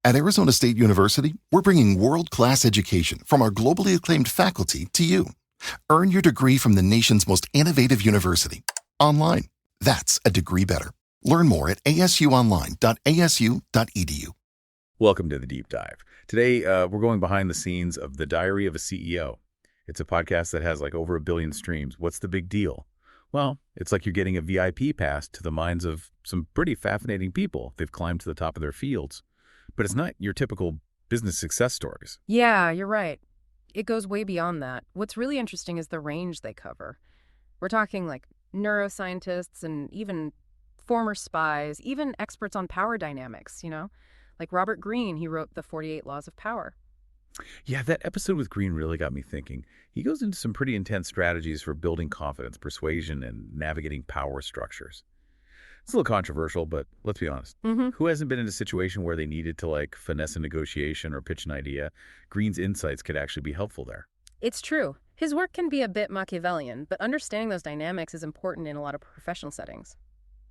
At Arizona State University, we're bringing world-class education from our globally acclaimed faculty to you. Earn your degree from the nation's most innovative university. Online. That's a degree better. Learn more at asuonline.asu.edu. Welcome to the Deep Dive. Today, we're going behind the scenes of The Diary of a CEO. It's a podcast that has like over 1 billion streams. What's the big deal? Well, it's like you're getting a VIP pass to the minds of some pretty fascinating people. They've climbed to the top of their fields. But it's not your typical business success stories. Yeah, you're right. It goes way beyond that. What's really interesting is the range they cover. We're talking like neuroscientists and even former spies, even experts on power dynamics, Like Robert Greene, he wrote The 48 Laws of Power. Yeah, that episode with Greene really got me thinking. He goes into some pretty intense strategies for building confidence, persuasion, and navigating power structures. It's a little controversial, but let's be honest. Who hasn't been in a situation where they needed to finesse a negotiation or pitch an idea? Greene's insights could actually be helpful there. It's true. His work can be a bit Machiavellian, but understanding those dynamics is important in a lot of professional settings.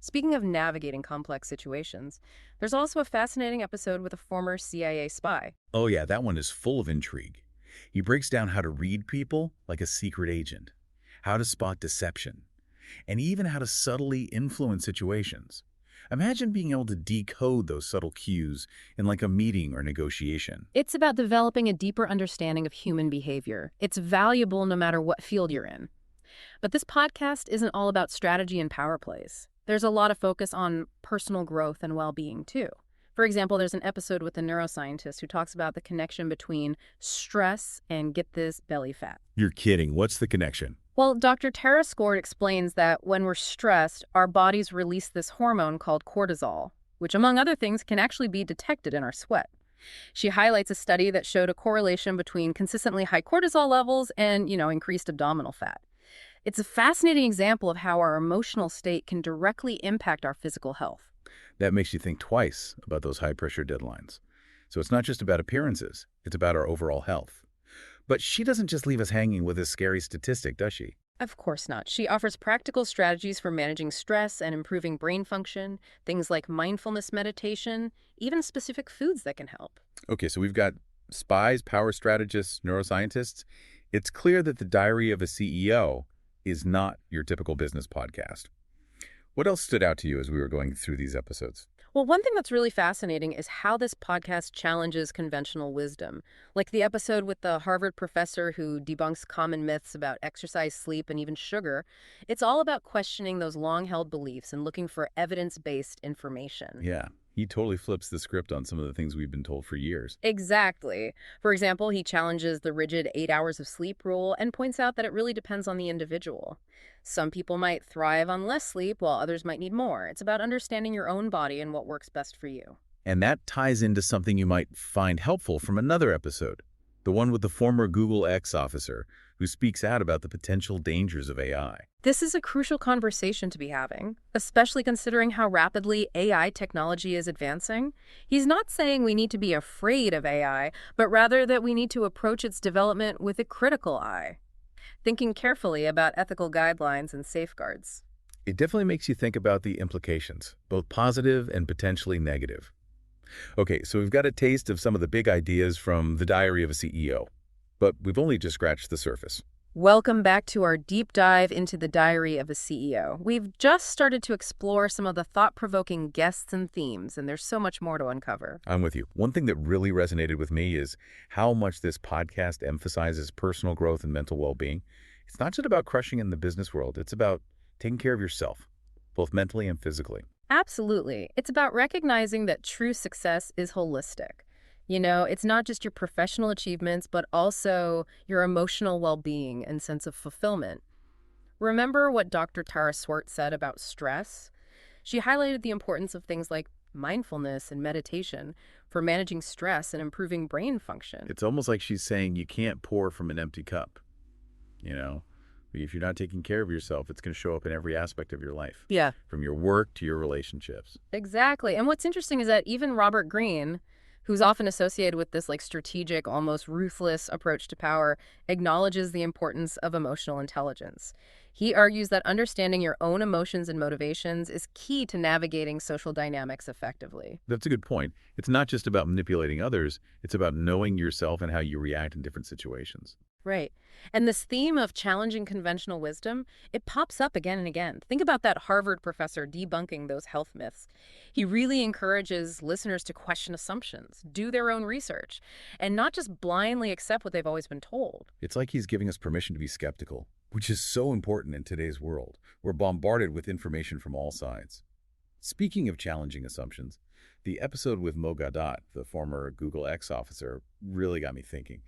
Speaking of navigating complex situations, there's also a fascinating episode with a former CIA spy. Oh yeah, that one is full of intrigue. He breaks down how to read people like a secret agent, how to spot deception, and even how to subtly influence situations. Imagine being able to decode those subtle cues in like a meeting or negotiation. It's about developing a deeper understanding of human behavior. It's valuable no matter what field you're in. But this podcast isn't all about strategy and power plays. There's a lot of focus on personal growth and well-being too. For example, there's an episode with a neuroscientist who talks about the connection between stress and, get this, belly fat. You're kidding. What's the connection? Well, Dr. Tara Scored explains that when we're stressed, our bodies release this hormone called cortisol, which among other things can actually be detected in our sweat. She highlights a study that showed a correlation between consistently high cortisol levels and, increased abdominal fat. It's a fascinating example of how our emotional state can directly impact our physical health. That makes you think twice about those high-pressure deadlines. So it's not just about appearances, it's about our overall health. But she doesn't just leave us hanging with this scary statistic, does she? Of course not. She offers practical strategies for managing stress and improving brain function, things like mindfulness meditation, even specific foods that can help. Okay, so we've got spies, power strategists, neuroscientists. It's clear that The Diary of a CEO is not your typical business podcast. What else stood out to you as we were going through these episodes? Well, one thing that's really fascinating is how this podcast challenges conventional wisdom. Like the episode with the Harvard professor who debunks common myths about exercise, sleep, and even sugar. It's all about questioning those long-held beliefs and looking for evidence-based information. Yeah, he totally flips the script on some of the things we've been told for years. Exactly. For example, he challenges the rigid 8 hours of sleep rule and points out that it really depends on the individual. Some people might thrive on less sleep while others might need more. It's about understanding your own body and what works best for you. And that ties into something you might find helpful from another episode, the one with the former Google X officer who speaks out about the potential dangers of AI. This is a crucial conversation to be having, especially considering how rapidly AI technology is advancing. He's not saying we need to be afraid of AI, but rather that we need to approach its development with a critical eye, thinking carefully about ethical guidelines and safeguards. It definitely makes you think about the implications, both positive and potentially negative. Okay, so we've got a taste of some of the big ideas from The Diary of a CEO, but we've only just scratched the surface. Welcome back to our deep dive into The Diary of a CEO. We've just started to explore some of the thought-provoking guests and themes, and there's so much more to uncover. I'm with you. One thing that really resonated with me is how much this podcast emphasizes personal growth and mental well-being. It's not just about crushing in the business world. It's about taking care of yourself, both mentally and physically. Absolutely. It's about recognizing that true success is holistic. It's not just your professional achievements, but also your emotional well-being and sense of fulfillment. Remember what Dr. Tara Swart said about stress? She highlighted the importance of things like mindfulness and meditation for managing stress and improving brain function. It's almost like she's saying you can't pour from an empty cup. If you're not taking care of yourself, it's going to show up in every aspect of your life. Yeah. From your work to your relationships. Exactly. And what's interesting is that even Robert Greene, who's often associated with this like strategic, almost ruthless approach to power, acknowledges the importance of emotional intelligence. He argues that understanding your own emotions and motivations is key to navigating social dynamics effectively. That's a good point. It's not just about manipulating others, it's about knowing yourself and how you react in different situations. Right. And this theme of challenging conventional wisdom, it pops up again and again. Think about that Harvard professor debunking those health myths. He really encourages listeners to question assumptions, do their own research, and not just blindly accept what they've always been told. It's like he's giving us permission to be skeptical, which is so important in today's world. We're bombarded with information from all sides. Speaking of challenging assumptions, the episode with Mo Gaudat, the former Google X officer, really got me thinking.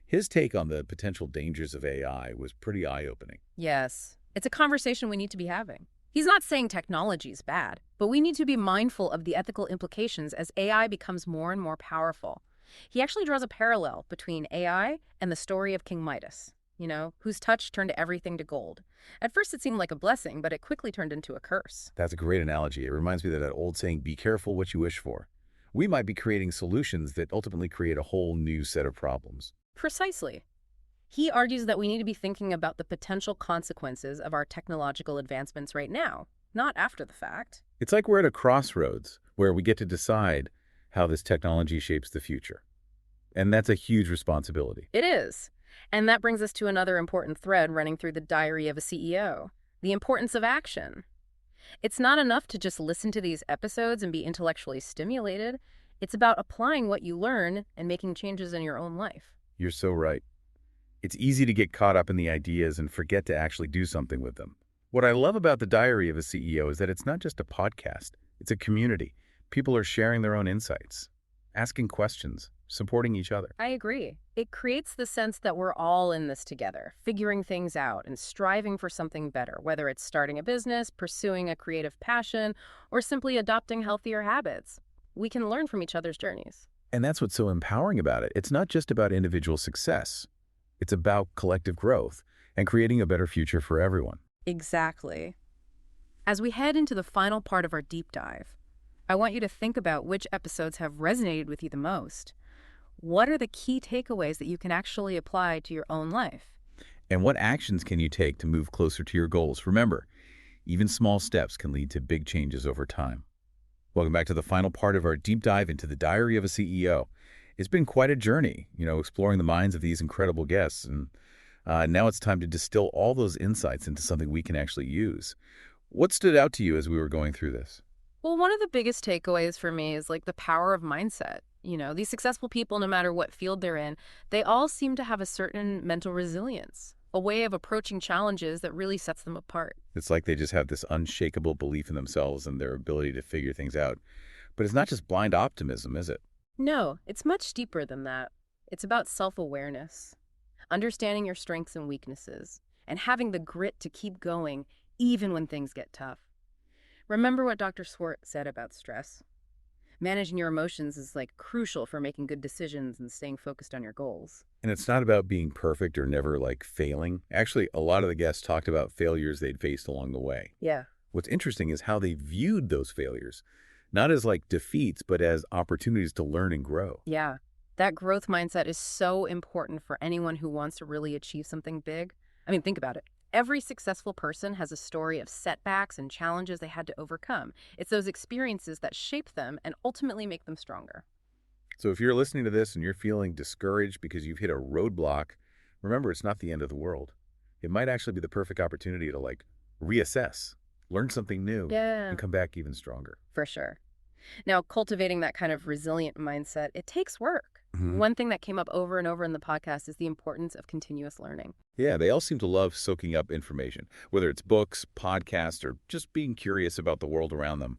His take on the potential dangers of AI was pretty eye-opening. Yes, it's a conversation we need to be having. He's not saying technology is bad, but we need to be mindful of the ethical implications as AI becomes more and more powerful. He actually draws a parallel between AI and the story of King Midas, whose touch turned everything to gold. At first it seemed like a blessing, but it quickly turned into a curse. That's a great analogy. It reminds me of that old saying, be careful what you wish for. We might be creating solutions that ultimately create a whole new set of problems. Precisely. He argues that we need to be thinking about the potential consequences of our technological advancements right now, not after the fact. It's like we're at a crossroads where we get to decide how this technology shapes the future. And that's a huge responsibility. It is. And that brings us to another important thread running through the diary of a CEO, the importance of action. It's not enough to just listen to these episodes and be intellectually stimulated. It's about applying what you learn and making changes in your own life. You're so right. It's easy to get caught up in the ideas and forget to actually do something with them. What I love about the Diary of a CEO is that it's not just a podcast. It's a community. People are sharing their own insights, asking questions, supporting each other. I agree. It creates the sense that we're all in this together, figuring things out and striving for something better, whether it's starting a business, pursuing a creative passion, or simply adopting healthier habits. We can learn from each other's journeys. And that's what's so empowering about it. It's not just about individual success. It's about collective growth and creating a better future for everyone. Exactly. As we head into the final part of our deep dive, I want you to think about which episodes have resonated with you the most. What are the key takeaways that you can actually apply to your own life? And what actions can you take to move closer to your goals? Remember, even small steps can lead to big changes over time. Welcome back to the final part of our deep dive into the Diary of a CEO. It's been quite a journey, exploring the minds of these incredible guests. And now it's time to distill all those insights into something we can actually use. What stood out to you as we were going through this? Well, one of the biggest takeaways for me is like the power of mindset. These successful people, no matter what field they're in, they all seem to have a certain mental resilience, a way of approaching challenges that really sets them apart. It's like they just have this unshakable belief in themselves and their ability to figure things out. But it's not just blind optimism, is it? No, it's much deeper than that. It's about self-awareness, understanding your strengths and weaknesses, and having the grit to keep going even when things get tough. Remember what Dr. Swart said about stress. Managing your emotions is crucial for making good decisions and staying focused on your goals. And it's not about being perfect or never failing. Actually, a lot of the guests talked about failures they'd faced along the way. Yeah. What's interesting is how they viewed those failures, not as defeats, but as opportunities to learn and grow. Yeah. That growth mindset is so important for anyone who wants to really achieve something big. I mean, think about it. Every successful person has a story of setbacks and challenges they had to overcome. It's those experiences that shape them and ultimately make them stronger. So if you're listening to this and you're feeling discouraged because you've hit a roadblock, remember it's not the end of the world. It might actually be the perfect opportunity to reassess, learn something new, and come back even stronger. For sure. Now, cultivating that kind of resilient mindset, it takes work. Mm-hmm. One thing that came up over and over in the podcast is the importance of continuous learning. Yeah, they all seem to love soaking up information, whether it's books, podcasts, or just being curious about the world around them.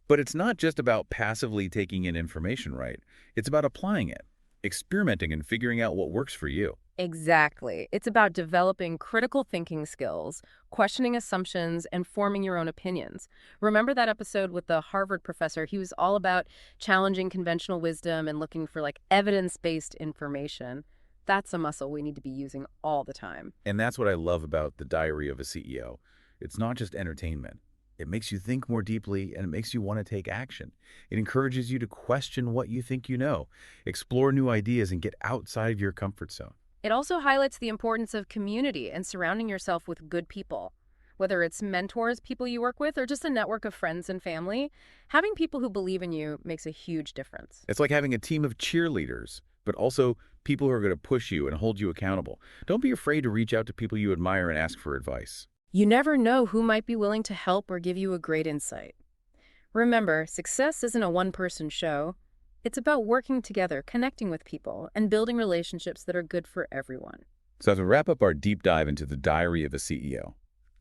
But it's not just about passively taking in information, right? It's about applying it, experimenting, and figuring out what works for you. Exactly. It's about developing critical thinking skills, questioning assumptions, and forming your own opinions. Remember that episode with the Harvard professor? He was all about challenging conventional wisdom and looking for evidence-based information. That's a muscle we need to be using all the time. And that's what I love about the Diary of a CEO. It's not just entertainment. It makes you think more deeply, and it makes you want to take action. It encourages you to question what you think you know, explore new ideas, and get outside of your comfort zone. It also highlights the importance of community and surrounding yourself with good people. Whether it's mentors, people you work with, or just a network of friends and family, having people who believe in you makes a huge difference. It's like having a team of cheerleaders, but also people who are going to push you and hold you accountable. Don't be afraid to reach out to people you admire and ask for advice. You never know who might be willing to help or give you a great insight. Remember, success isn't a one-person show. It's about working together, connecting with people, and building relationships that are good for everyone. So as we wrap up our deep dive into the diary of a CEO,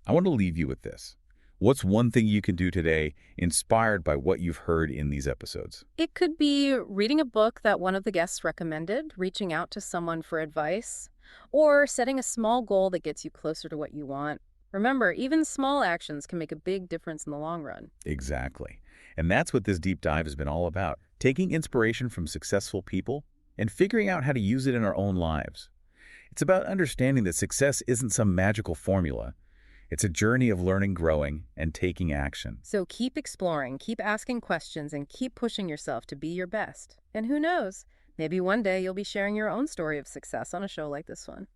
I want to leave you with this. What's one thing you can do today inspired by what you've heard in these episodes? It could be reading a book that one of the guests recommended, reaching out to someone for advice, or setting a small goal that gets you closer to what you want. Remember, even small actions can make a big difference in the long run. Exactly. And that's what this deep dive has been all about. Taking inspiration from successful people and figuring out how to use it in our own lives. It's about understanding that success isn't some magical formula. It's a journey of learning, growing, and taking action. So keep exploring, keep asking questions, and keep pushing yourself to be your best. And who knows, maybe one day you'll be sharing your own story of success on a show like this one.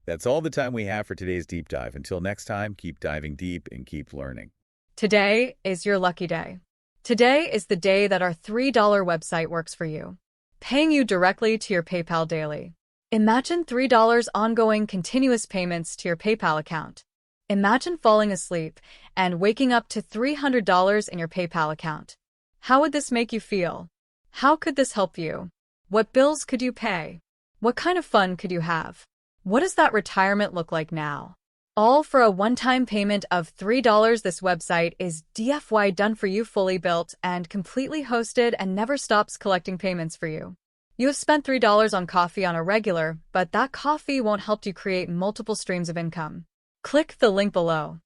That's all the time we have for today's deep dive. Until next time, keep diving deep and keep learning. Today is your lucky day. Today is the day that our $3 website works for you, paying you directly to your PayPal daily. Imagine $3 ongoing continuous payments to your PayPal account. Imagine falling asleep and waking up to $300 in your PayPal account. How would this make you feel? How could this help you? What bills could you pay? What kind of fun could you have? What does that retirement look like now? All for a one-time payment of $3. This website is DFY done for you, fully built and completely hosted, and never stops collecting payments for you. You have spent $3 on coffee on a regular, but that coffee won't help you create multiple streams of income. Click the link below.